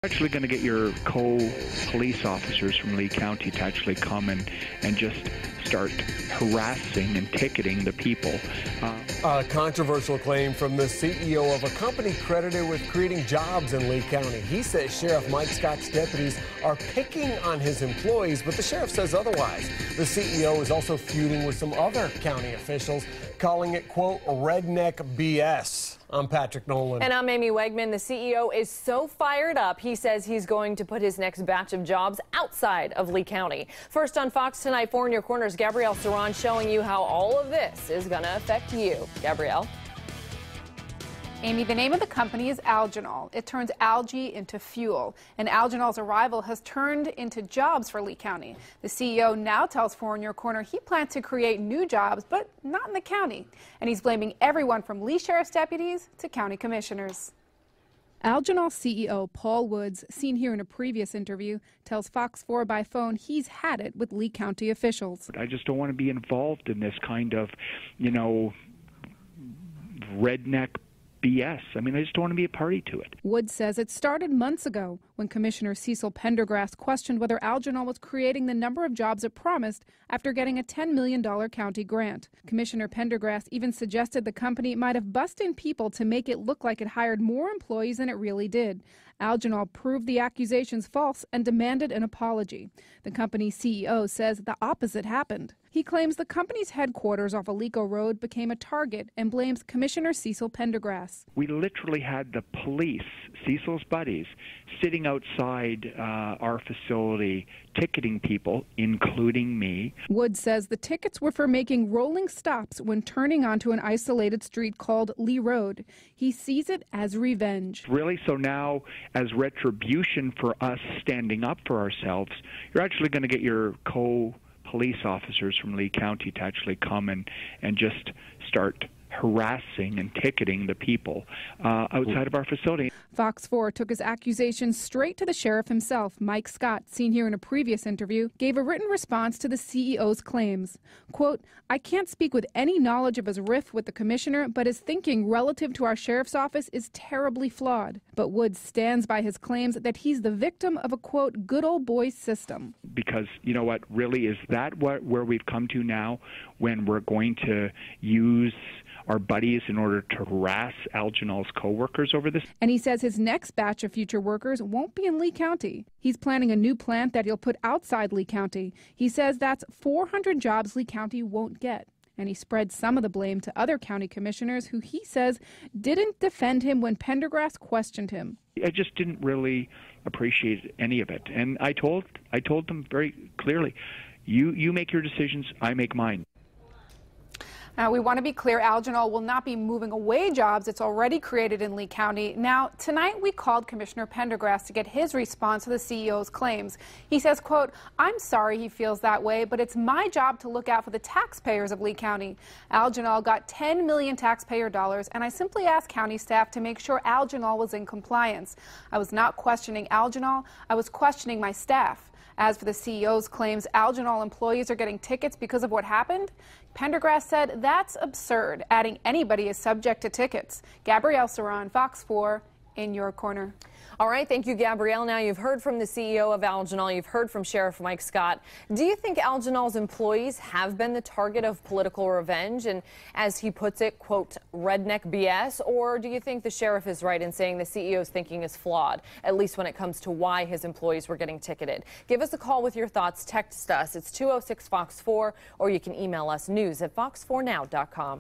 Actually going to get your co-police officers from Lee County to actually come and just start harassing and ticketing the people. A controversial claim from the CEO of a company credited with creating jobs in Lee County. He says Sheriff Mike Scott's deputies are picking on his employees, but the sheriff says otherwise. The CEO is also feuding with some other county officials, calling it, quote, redneck BS. I'm Patrick Nolan. And I'm Amy Wegman. The CEO is so fired up, he says he's going to put his next batch of jobs outside of Lee County. First on Fox Tonight, 4 in Your Corner's Gabrielle Saran showing you how all of this is going to affect you. Gabrielle? Amy, the name of the company is Algenol. It turns algae into fuel, and Algenol's arrival has turned into jobs for Lee County. The CEO now tells 4 in Your Corner he plans to create new jobs, but not in the county. And he's blaming everyone from Lee Sheriff's deputies to county commissioners. Algenol CEO Paul Woods, seen here in a previous interview, tells Fox 4 by phone he's had it with Lee County officials. I just don't want to be involved in this kind of, redneck BS. I mean, I just don't want to be a party to it. Woods says it started months ago when Commissioner Cecil Pendergrass questioned whether Algenol was creating the number of jobs it promised after getting a $10 million county grant. Commissioner Pendergrass even suggested the company might have bussed in people to make it look like it hired more employees than it really did. Algenol proved the accusations false and demanded an apology. The company's CEO says the opposite happened. He claims the company's headquarters off Alico Road became a target and blames Commissioner Cecil Pendergrass. We literally had the police, Cecil's buddies, sitting outside our facility ticketing people, including me. Woods says the tickets were for making rolling stops when turning onto an isolated street called Lee Road. He sees it as revenge. Really? So now, as retribution for us standing up for ourselves, you're actually going to get your police officers from Lee County to actually come and just start harassing and ticketing the people outside of our facility. Fox 4 took his accusations straight to the sheriff himself. Mike Scott, seen here in a previous interview, gave a written response to the CEO's claims. Quote, I can't speak with any knowledge of his riff with the commissioner, but his thinking relative to our sheriff's office is terribly flawed. But Woods stands by his claims that he's the victim of a, quote, good old boy system. Because, you know what, really, is that where we've come to now, when we're going to use our buddies in order to harass Algenol's co-workers over this? And he says his next batch of future workers won't be in Lee County. He's planning a new plant that he'll put outside Lee County. He says that's 400 jobs Lee County won't get. And he spread some of the blame to other county commissioners who he says didn't defend him when Pendergrass questioned him. I just didn't really appreciate any of it. And I told them very clearly, you make your decisions, I make mine. Now, we want to be clear, Algenol will not be moving away jobs it's already created in Lee County. Now, tonight we called Commissioner Pendergrass to get his response to the CEO's claims. He says, quote, I'm sorry he feels that way, but it's my job to look out for the taxpayers of Lee County. Algenol got $10 million taxpayer dollars, and I simply asked county staff to make sure Algenol was in compliance. I was not questioning Algenol, I was questioning my staff. As for the CEO's claims Algenol employees are getting tickets because of what happened, Pendergrass said that's absurd, adding anybody is subject to tickets. Gabrielle Saran, Fox 4, in your corner. All right, thank you, Gabrielle. Now you've heard from the CEO of Algenol, you've heard from Sheriff Mike Scott. Do you think Algenol's employees have been the target of political revenge and, as he puts it, quote, redneck BS? Or do you think the sheriff is right in saying the CEO's thinking is flawed, at least when it comes to why his employees were getting ticketed? Give us a call with your thoughts. Text us. It's 206-FOX-4, or you can email us news@fox4now.com.